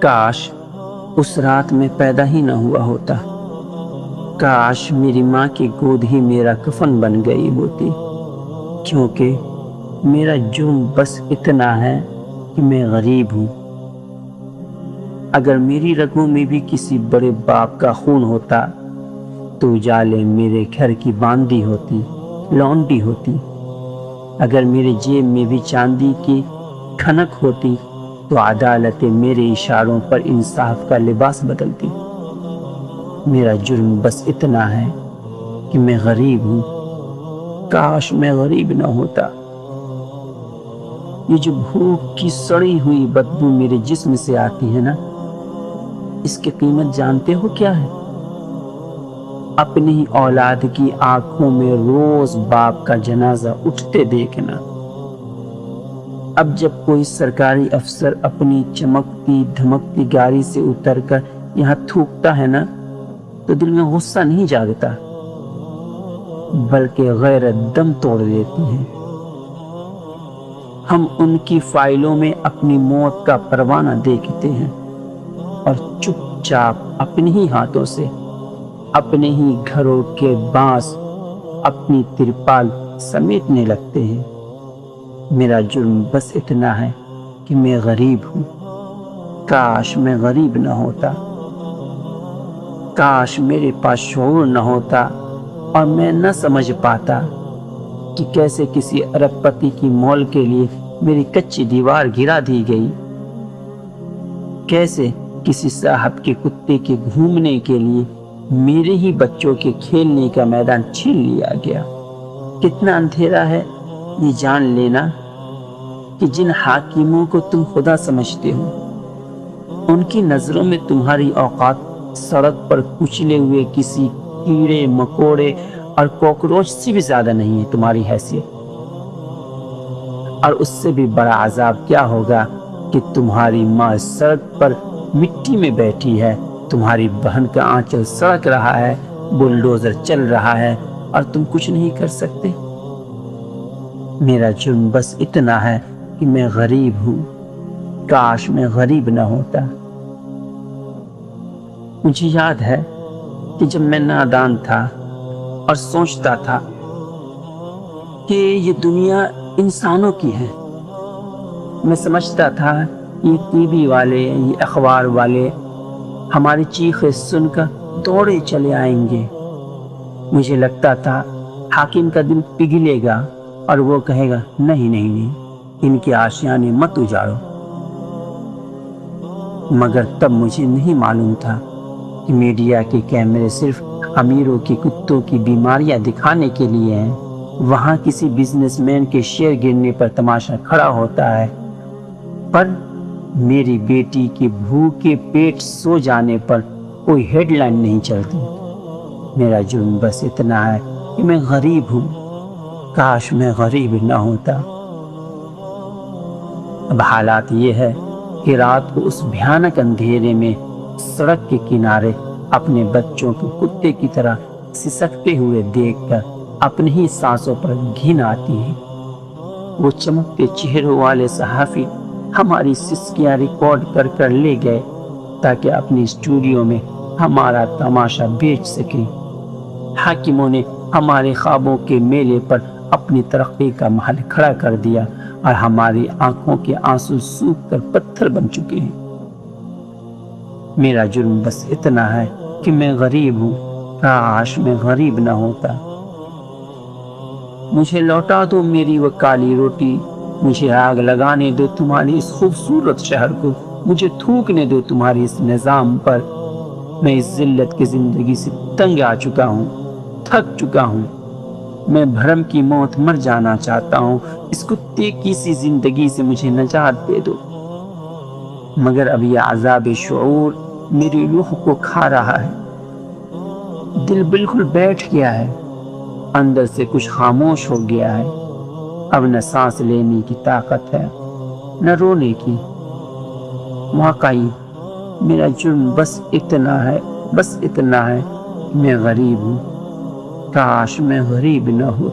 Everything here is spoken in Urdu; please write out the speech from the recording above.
کاش اس رات میں پیدا ہی نہ ہوا ہوتا، کاش میری ماں کی گود ہی میرا کفن بن گئی ہوتی، کیونکہ میرا جرم بس اتنا ہے کہ میں غریب ہوں۔ اگر میری رگوں میں بھی کسی بڑے باپ کا خون ہوتا تو جالے میرے گھر کی باندھی ہوتی، لونڈی ہوتی۔ اگر میرے جیب میں بھی چاندی کی کھنک ہوتی تو عدالت میرے اشاروں پر انصاف کا لباس بدلتی۔ میرا جرم بس اتنا ہے کہ میں غریب ہوں، کاش میں غریب نہ ہوتا۔ یہ جو بھوک کی سڑی ہوئی بدبو میرے جسم سے آتی ہے نا، اس کی قیمت جانتے ہو کیا ہے؟ اپنی ہی اولاد کی آنکھوں میں روز باپ کا جنازہ اٹھتے دیکھنا۔ اب جب کوئی سرکاری افسر اپنی چمکتی دھمکتی گاڑی سے اتر کر یہاں تھوکتا ہے نا، تو دل میں غصہ نہیں جاگتا، بلکہ غیرت دم توڑ دیتی ہے۔ ہم ان کی فائلوں میں اپنی موت کا پروانہ دیکھتے ہیں اور چپ چاپ اپنے ہی ہاتھوں سے اپنے ہی گھروں کے بانس اپنی ترپال سمیٹنے لگتے ہیں۔ میرا جرم بس اتنا ہے کہ میں غریب ہوں، کاش میں غریب نہ ہوتا، کاش میرے پاس شعور نہ ہوتا اور میں نہ سمجھ پاتا کہ کیسے کسی ارب پتی کی مول کے لیے میری کچی دیوار گرا دی گئی، کیسے کسی صاحب کے کتے کے گھومنے کے لیے میرے ہی بچوں کے کھیلنے کا میدان چھین لیا گیا۔ کتنا اندھیرا ہے یہ جان لینا کہ جن حاکموں کو تم خدا سمجھتے ہو، ان کی نظروں میں تمہاری اوقات سڑک پر کچلے ہوئے کسی کیڑے مکوڑے اور کوکروچ سے بھی زیادہ نہیں ہے تمہاری حیثیت۔ اور اس سے بھی بڑا عذاب کیا ہوگا کہ تمہاری ماں سڑک پر مٹی میں بیٹھی ہے، تمہاری بہن کا آنچل سڑک رہا ہے، بلڈوزر چل رہا ہے اور تم کچھ نہیں کر سکتے۔ میرا جرم بس اتنا ہے کہ میں غریب ہوں، کاش میں غریب نہ ہوتا۔ مجھے یاد ہے کہ جب میں نادان تھا اور سوچتا تھا کہ یہ دنیا انسانوں کی ہے، میں سمجھتا تھا یہ ٹی وی والے، یہ اخبار والے ہماری چیخیں سن کر دوڑے چلے آئیں گے۔ مجھے لگتا تھا حاکم کا دل پگھلے گا اور وہ کہے گا نہیں نہیں نہیں، ان کے آشیانے مت اجاڑو۔ مگر تب مجھے نہیں معلوم تھا کہ میڈیا کے کیمرے صرف امیروں کے کتوں کی بیماریاں دکھانے کے لیے ہیں۔ وہاں کسی بزنس مین کے شیئر گرنے پر تماشا کھڑا ہوتا ہے، پر میری بیٹی کے بھوکے پیٹ سو جانے پر کوئی ہیڈ لائن نہیں چلتی۔ میرا جرم بس اتنا ہے کہ میں غریب ہوں، کاش میں غریب نہ ہوتا۔ اب حالات یہ ہے کہ رات کو اس بھیانک اندھیرے میں سڑک کے کنارے اپنے بچوں کو کتے کی طرح سسکتے ہوئے دیکھ کر اپنی ہی سانسوں پر گھن آتی ہے۔ وہ چمکتے چہروں والے صحافی ہماری سسکیاں ریکارڈ کر کر لے گئے تاکہ اپنی اسٹوڈیو میں ہمارا تماشا بیچ سکیں۔ حاکموں نے ہمارے خوابوں کے میلے پر اپنی ترقی کا محل کھڑا کر دیا اور ہماری آنکھوں کے آنسو سوکھ کر پتھر بن چکے ہیں۔ میرا جرم بس اتنا ہے کہ میں غریب ہوں، کاش میں غریب نہ ہوتا۔ مجھے لوٹا دو میری وہ کالی روٹی، مجھے آگ لگانے دو تمہاری اس خوبصورت شہر کو، مجھے تھوکنے دو تمہاری اس نظام پر۔ میں اس ذلت کی زندگی سے تنگ آ چکا ہوں، تھک چکا ہوں۔ میں بھرم کی موت مر جانا چاہتا ہوں، اس کتے کی سی زندگی سے مجھے نجات دے دو۔ مگر اب یہ عذاب شعور میری روح کو کھا رہا ہے۔ دل بالکل بیٹھ گیا ہے، اندر سے کچھ خاموش ہو گیا ہے۔ اب نہ سانس لینے کی طاقت ہے، نہ رونے کی۔ واقعی میرا جرم بس اتنا ہے، بس اتنا ہے کہ میں غریب ہوں، کاش میں غریب نہ ہو۔